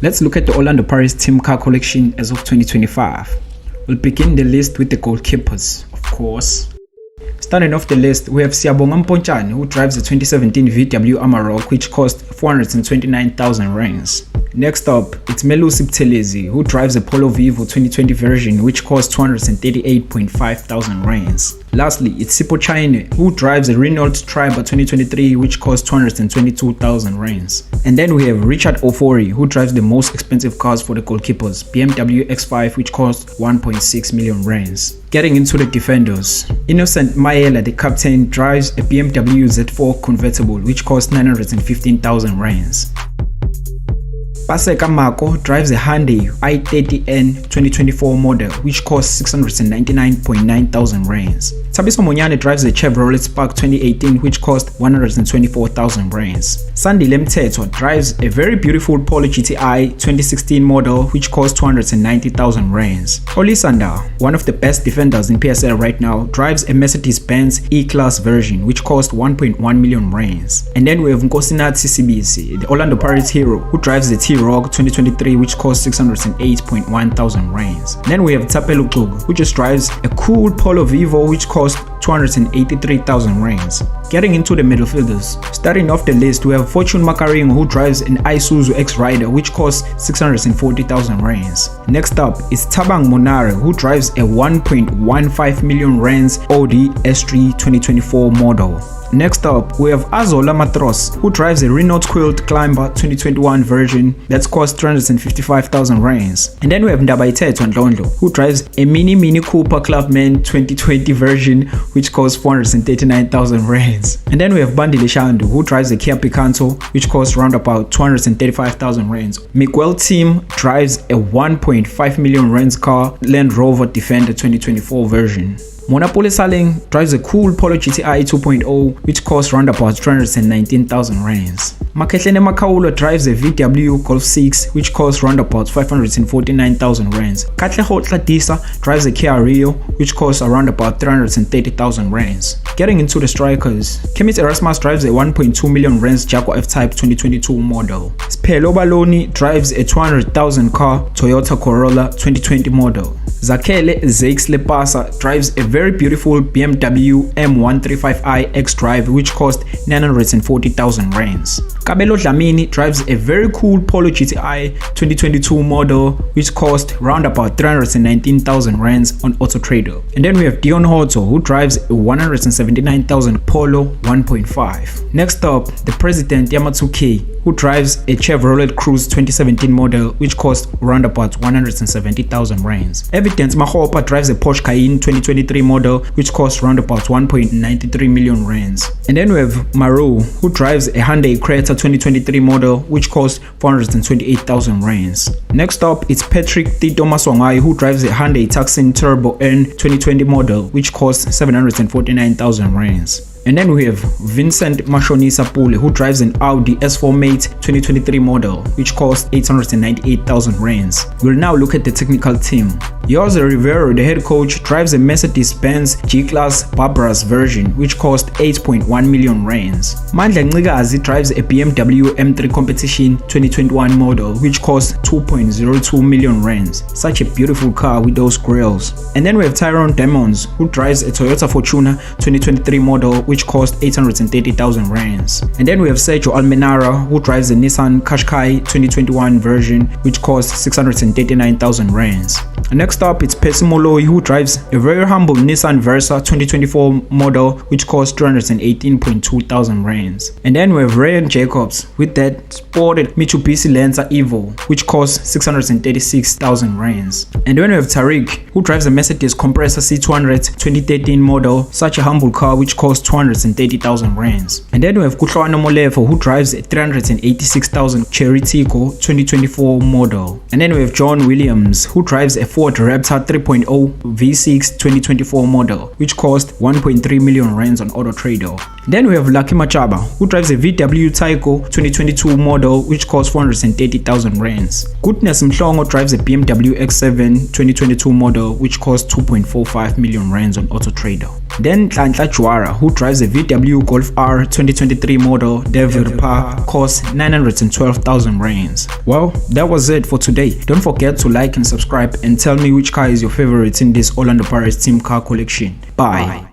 Let's look at the Orlando Pirates team car collection as of 2025. We'll begin the list with the goalkeepers, of course. Starting off the list, we have Siyabonga Mpontshane, who drives the 2017 VW Amarok, which cost 429,000 rands. Next up, it's Melusi Buthelezi, who drives a Polo Vivo 2020 version, which costs 238.5 thousand rands. Lastly, it's Sipho Chine, who drives a Renault Triber 2023, which costs 222,000 rands. And then we have Richard Ofori, who drives the most expensive cars for the goalkeepers, BMW X5, which costs 1.6 million rands. Getting into the defenders, Innocent Mayela, the captain, drives a BMW Z4 convertible, which costs 915,000 rands. Paseka Mako drives a Hyundai i30N 2024 model, which costs 699.9 thousand rands. Thabiso Monyane drives a Chevrolet Spark 2018, which costs 124,000 rands. Sandile Mthethwa drives a very beautiful Polo GTI 2016 model, which costs 290,000 rands. Olisanda, one of the best defenders in PSL right now, drives a Mercedes-Benz E-Class version, which costs 1.1 million rands. And then we have Nkosinathi Sibisi, the Orlando Pirates hero, who drives the T-Roc 2023, which costs 608.1 thousand rands. Then we have Thapelo Xugu, who just drives a cool Polo Vivo, which costs 283,000 rands. Getting into the midfielders, starting off the list, we have Fortune Makaringo, who drives an Isuzu X-Rider, which costs 640,000 rands. Next up is Thabang Monare, who drives a 1.15 million rands Audi S3 2024 model. Next up, we have Azola Matros, who drives a Renault Quilt Climber 2021 version that's cost 355,000 rands. And then we have Ndabayithethwa Ndlondlo, who drives a Mini Cooper Clubman 2020 version, which costs 439,000 rands. And then we have Bandile Shandu, who drives a Kia Picanto, which costs around about 235,000 rands. Miguel Team drives a 1.5 million rands car, Land Rover Defender 2024 version. Monapole Saling drives a cool Polo GTI 2.0, which costs around about 319,000 rands. Maketlene Makaulo drives a VW Golf 6, which costs around about 549,000 rands. Katleho Tladisa drives a Kia Rio, which costs around about 330,000 rands. Getting into the strikers, Kemit Erasmus drives a 1.2 million rands Jaguar F-Type 2022 model. Sphelo Baloni drives a 200,000 car Toyota Corolla 2020 model. Zakhele Zakes Lepasa drives a very beautiful BMW M135i X-Drive, which costs 940,000 rands. Kabelo Dlamini drives a very cool Polo GTI 2022 model, which costs round about 319,000 rands on AutoTrader. And then we have Dion Hoto, who drives a 179,000 Polo 1.5. Next up, the President Yama2K, who drives a Chevrolet Cruze 2017 model, which costs around about 170,000 rands. Evidence Mahopa drives a Porsche Cayenne 2023 model, which costs around about 1.93 million rands. And then we have Maru, who drives a Hyundai Creta 2023 model, which costs 428,000 rands. Next up, it's Patrick Tito Maswangai, who drives a Hyundai Tucson Turbo N 2020 model, which costs 749,000 rands. And then we have Vincent Mashonisa Pule, who drives an Audi S4 Mate 2023 model, which costs 898,000 rands. We'll now look at the technical team. Jose Rivero, the head coach, drives a Mercedes-Benz G-Class Barbaras version, which costs 8.1 million rands. Mandla Ncikazi drives a BMW M3 Competition 2021 model, which costs 2.02 million rands. Such a beautiful car with those grills. And then we have Tyrone Demons, who drives a Toyota Fortuna 2023 model, which costs 830,000 rands. And then we have Sergio Almenara, who drives a Nissan Qashqai 2021 version, which costs 639,000 rands. And next up, it's Percy Moloi, who drives a very humble Nissan Versa 2024 model, which costs 218.2 thousand rands. And then we have Ryan Jacobs with that sported Mitsubishi Lancer Evo, which costs 636,000 rands. And then we have Tariq, who drives a Mercedes Compressor C200 2013 model, such a humble car, which costs 230,000 rands. And then we have Kutlwana Molevo, who drives a 386,000 Cherry Tico 2024 model. And then we have John Williams, who drives a Ford Raptor 3.0 V6 2024 model, which costs 1.3 million rands on AutoTrader. Then we have Lucky Machaba, who drives a VW Tyco 2022 model, which costs 430,000 rands. Goodness Mhlongo drives a BMW X7 2022 model, which costs 2.45 million rands on AutoTrader. Then Nhlanhla Jwara, who drives a VW Golf R 2023 model Developer, costs 912,000 rands. Well, that was it for today. Don't forget to like and subscribe and tell me which car is your favorite in this Orlando Pirates team car collection. Bye.